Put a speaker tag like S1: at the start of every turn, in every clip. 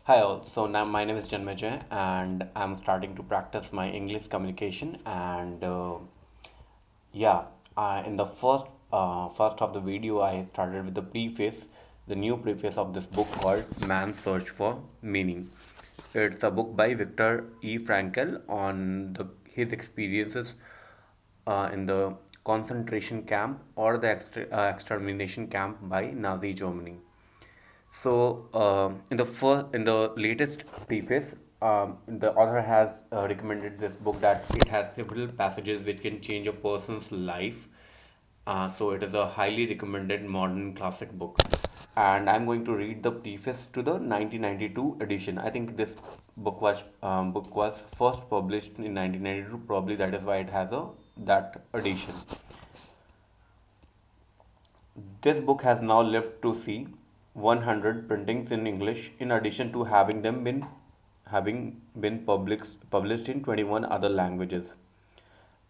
S1: Hi all. So now my name is Janmajay and I'm starting to practice my English communication and in the first of the video I started with the preface, the new preface of this book called Man's Search for Meaning. It's a book by Viktor E. Frankl on his experiences in the concentration camp or the extermination camp by Nazi Germany. So, in the latest preface, the author has recommended this book that it has several passages which can change a person's life. So, it is a highly recommended modern classic book, and I'm going to read the preface to the 1992 edition. I think this book was first published in 1992. Probably that is why it has a that edition. This book has now lived to see 100 printings in English, in addition to having been published in 21 other languages.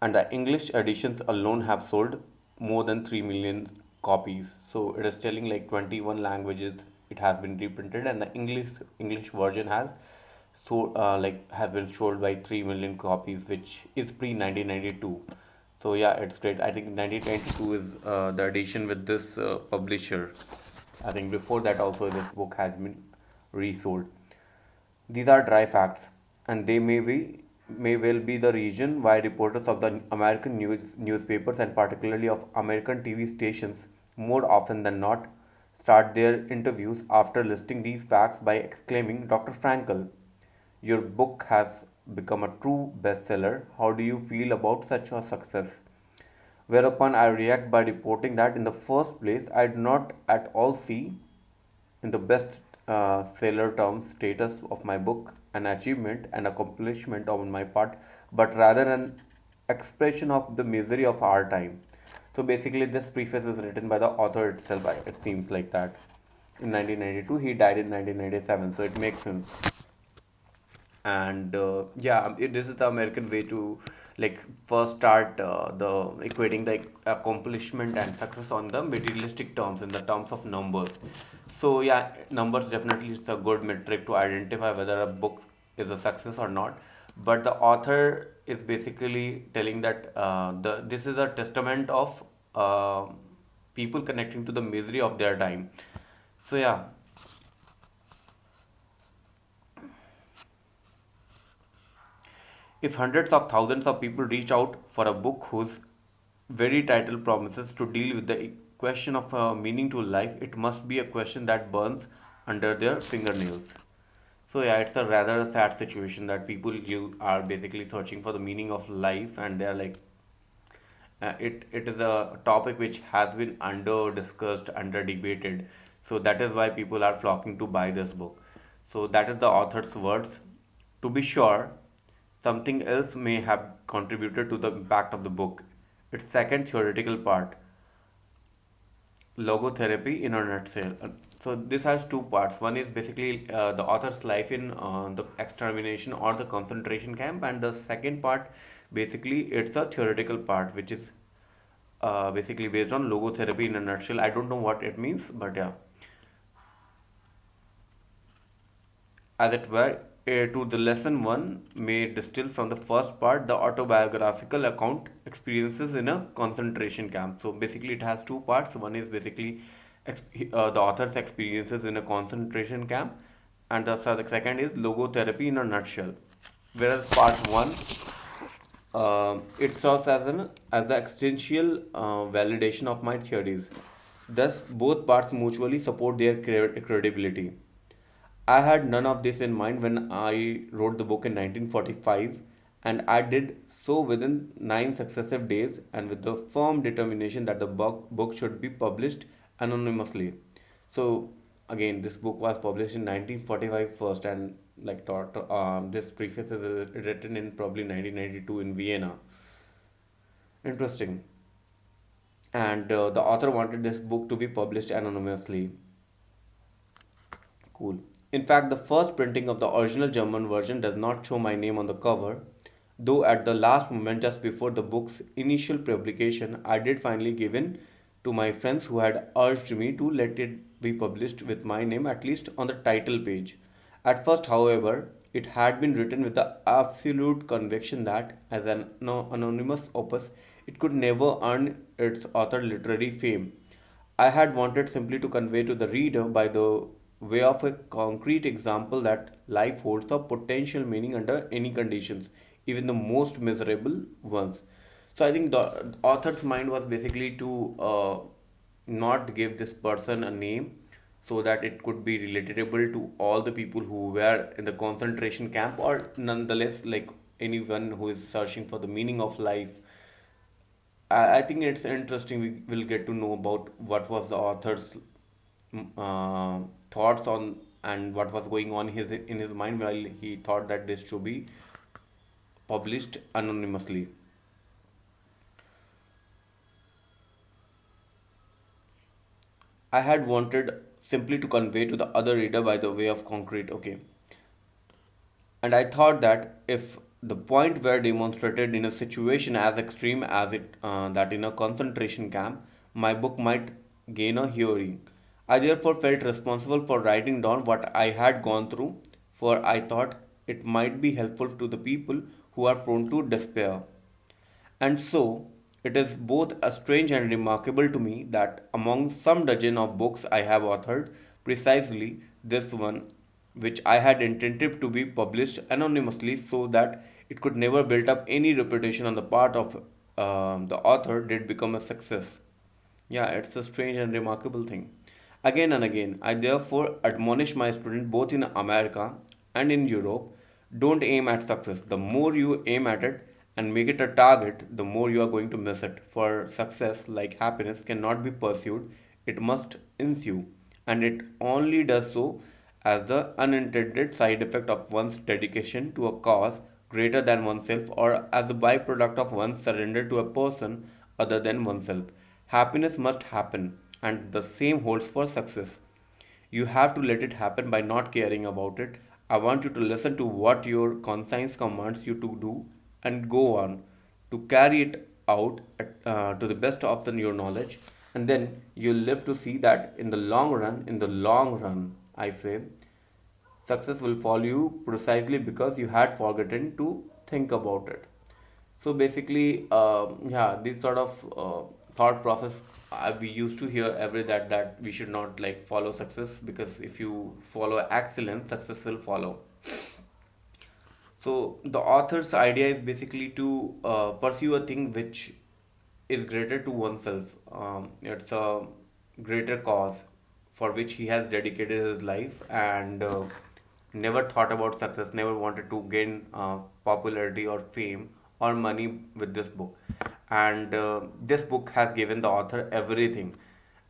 S1: And the English editions alone have sold more than 3 million copies. So it is telling like 21 languages it has been reprinted, and the English version has been sold by 3 million copies, which is pre 1992. So yeah, it's great. I think 1992 is the edition with this publisher. I think before that also this book had been resold. These are dry facts, and may well be the reason why reporters of the American newspapers and particularly of American TV stations more often than not start their interviews after listing these facts by exclaiming, "Dr. Frankel, your book has become a true bestseller. How do you feel about such a success?" Whereupon I react by reporting that in the first place, I do not at all see in the best seller terms status of my book an achievement and accomplishment on my part, but rather an expression of the misery of our time. So basically, this preface is written by the author itself. It seems like that. In 1992, he died in 1997, so it makes sense. And this is the American way to like first start the equating the accomplishment and success on the materialistic terms, in the terms of numbers. So yeah, numbers definitely is a good metric to identify whether a book is a success or not. But the author is basically telling that the this is a testament of people connecting to the misery of their time. So yeah, if hundreds of thousands of people reach out for a book whose very title promises to deal with the question of meaning to life, it must be a question that burns under their fingernails. So yeah, it's a rather sad situation that people you are basically searching for the meaning of life, and they're like, it is a topic which has been under discussed, under debated. So that is why people are flocking to buy this book. So that is the author's words. To be sure, something else may have contributed to the impact of the book. Its second theoretical part, logotherapy in a nutshell. So this has two parts. One is basically the author's life in the extermination or the concentration camp, and the second part, basically, it's a theoretical part, which is basically based on logotherapy in a nutshell. I don't know what it means, but yeah, as it were, to the lesson one may distill from the first part the autobiographical account experiences in a concentration camp. So basically, it has two parts. One is basically the author's experiences in a concentration camp, and the second is logotherapy in a nutshell. Whereas part one, it serves as the existential validation of my theories. Thus, both parts mutually support their credibility. I had none of this in mind when I wrote the book in 1945, and I did so within 9 successive days and with the firm determination that the book should be published anonymously. So, again, this book was published in 1945 first, and this preface is written in probably 1992 in Vienna. Interesting. And the author wanted this book to be published anonymously. Cool. In fact, the first printing of the original German version does not show my name on the cover, though at the last moment, just before the book's initial publication, I did finally give in to my friends who had urged me to let it be published with my name at least on the title page. At first, however, it had been written with the absolute conviction that, as an anonymous opus, it could never earn its author literary fame. I had wanted simply to convey to the reader, by the way of a concrete example, that life holds a potential meaning under any conditions, even the most miserable ones. So I think the author's mind was basically to not give this person a name so that it could be relatable to all the people who were in the concentration camp, or nonetheless like anyone who is searching for the meaning of life. I think it's interesting. We will get to know about what was the author's thoughts on, and what was going on in his mind while he thought that this should be published anonymously. I had wanted simply to convey to the other reader by the way of concrete. Okay, and I thought that if the point were demonstrated in a situation as extreme as it that in a concentration camp, my book might gain a hearing. I therefore felt responsible for writing down what I had gone through, for I thought it might be helpful to the people who are prone to despair. And so, it is both a strange and remarkable to me that among some dozen of books I have authored, precisely this one, which I had intended to be published anonymously so that it could never build up any reputation on the part of the author, did become a success. Yeah, it's a strange and remarkable thing. Again and again, I therefore admonish my students both in America and in Europe, don't aim at success. The more you aim at it and make it a target, the more you are going to miss it. For success, like happiness, cannot be pursued, it must ensue. And it only does so as the unintended side effect of one's dedication to a cause greater than oneself, or as a byproduct of one's surrender to a person other than oneself. Happiness must happen, and the same holds for success. You have to let it happen by not caring about it. I want you to listen to what your conscience commands you to do and go on to carry it out to the best of your knowledge, and then you'll live to see that in the long run, I say, success will follow you precisely because you had forgotten to think about it. So basically, yeah, this sort of thought process we used to hear every that we should not like follow success, because if you follow excellence, success will follow. So the author's idea is basically to pursue a thing which is greater to oneself. It's a greater cause for which he has dedicated his life, and never thought about success, never wanted to gain popularity or fame or money with this book. And this book has given the author everything,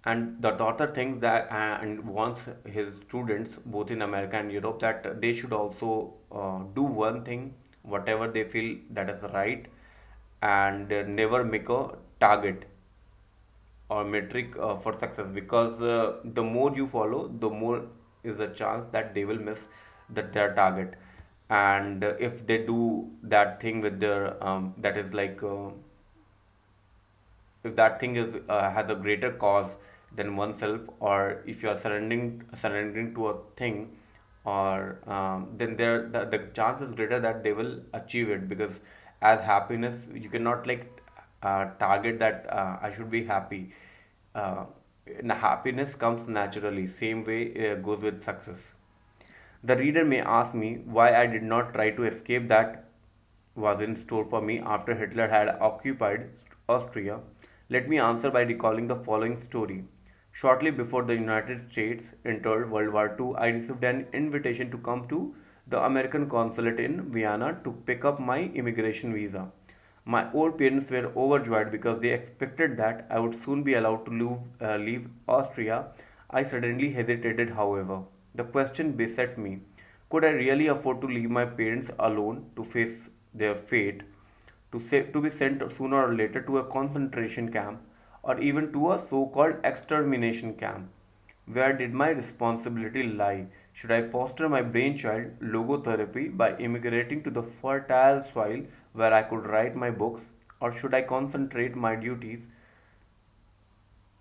S1: and the author thinks that and wants his students both in America and Europe that they should also do one thing, whatever they feel that is right, and never make a target or metric for success, because the more you follow, the more is the chance that they will miss their target. And if they do that thing with their that is like if that thing is has a greater cause than oneself, or if you are surrendering to a thing, or then the chance is greater that they will achieve it, because as happiness you cannot like target that I should be happy. uh, Happiness comes naturally, same way goes with success. The reader may ask me why I did not try to escape that was in store for me after Hitler had occupied Austria. Let me answer by recalling the following story. Shortly before the United States entered World War II, I received an invitation to come to the American consulate in Vienna to pick up my immigration visa. My old parents were overjoyed because they expected that I would soon be allowed to leave Austria. I suddenly hesitated, however. The question beset me, could I really afford to leave my parents alone to face their fate, to be sent sooner or later to a concentration camp, or even to a so called extermination camp? Where did my responsibility lie? Should I foster my brainchild, logotherapy, by immigrating to the fertile soil where I could write my books, or should I concentrate my duties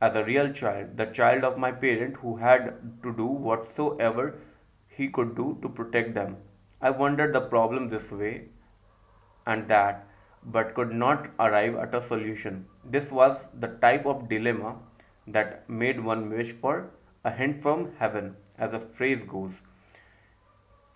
S1: as a real child, the child of my parent who had to do whatsoever he could do to protect them. I wondered the problem this way and that, but could not arrive at a solution. This was the type of dilemma that made one wish for a hint from heaven, as the phrase goes.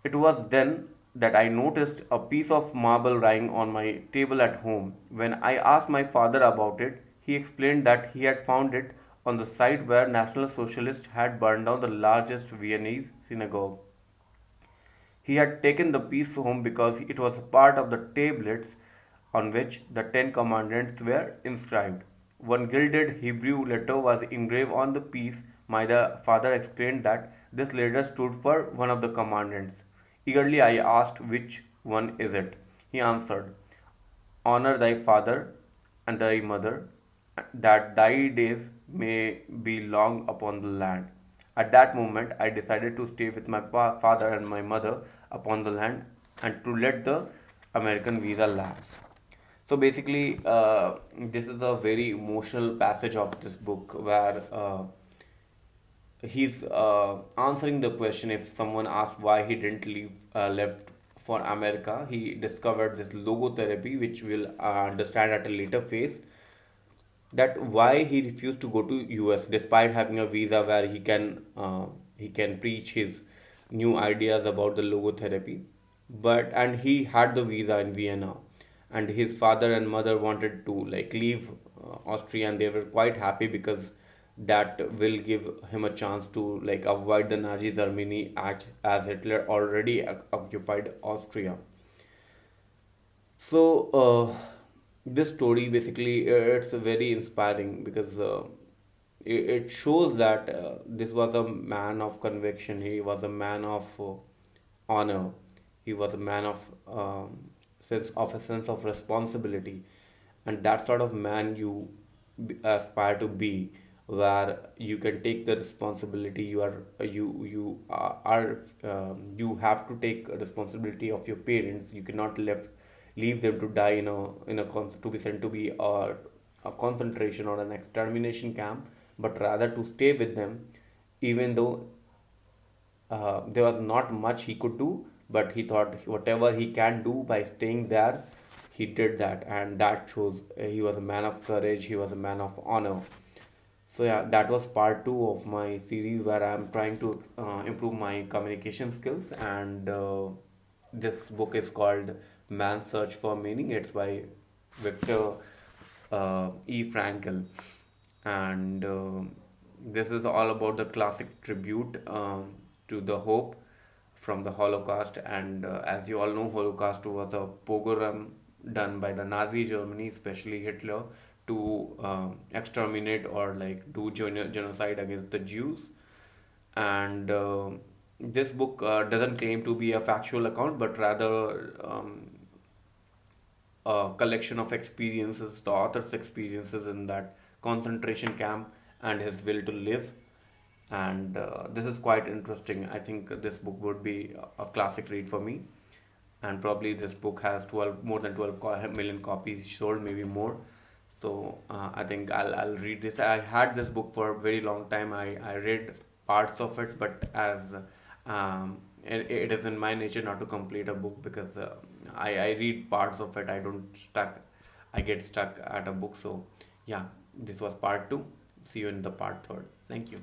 S1: It was then that I noticed a piece of marble lying on my table at home. When I asked my father about it, he explained that he had found it on the site where National Socialists had burned down the largest Viennese synagogue. He had taken the piece home because it was part of the tablets on which the Ten Commandments were inscribed. One gilded Hebrew letter was engraved on the piece. My father explained that this letter stood for one of the commandments. Eagerly I asked, which one is it? He answered, honor thy father and thy mother, that thy days may be long upon the land. At that moment, I decided to stay with my father and my mother upon the land and to let the American visa lapse. So basically, this is a very emotional passage of this book where he's answering the question if someone asks why he didn't leave left for America. He discovered this logotherapy, which we'll understand at a later phase, that why he refused to go to US despite having a visa where he can preach his new ideas about the logotherapy. But and he had the visa in Vienna, and his father and mother wanted to like leave Austria, and they were quite happy because that will give him a chance to like avoid the Nazi Germany as Hitler already occupied Austria. So, this story basically it's very inspiring because it shows that this was a man of conviction. He was a man of honor. He was a man of a sense of responsibility, and that sort of man you aspire to be, where you can take the responsibility. You have to take responsibility of your parents. You cannot leave them to die to be sent to be a concentration or an extermination camp, but rather to stay with them, even though there was not much he could do, but he thought whatever he can do by staying there, he did that, and that shows he was a man of courage, he was a man of honor. So yeah, that was part two of my series where I'm trying to improve my communication skills, and this book is called Man's Search for Meaning. It's by Victor Frankl, and this is all about the classic tribute to the hope from the Holocaust. And as you all know, Holocaust was a pogrom done by the Nazi Germany, especially Hitler, to exterminate or like do genocide against the Jews. And this book doesn't claim to be a factual account, but rather a collection of experiences, the author's experiences in that concentration camp and his will to live. And this is quite interesting. I think this book would be a classic read for me. And probably this book has 12 more than 12 million copies sold, maybe more. So I think I'll read this. I had this book for a very long time. I read parts of it, but as it is in my nature not to complete a book because I read parts of it. I get stuck at a book. So yeah, this was part two. See you in the part third. Thank you.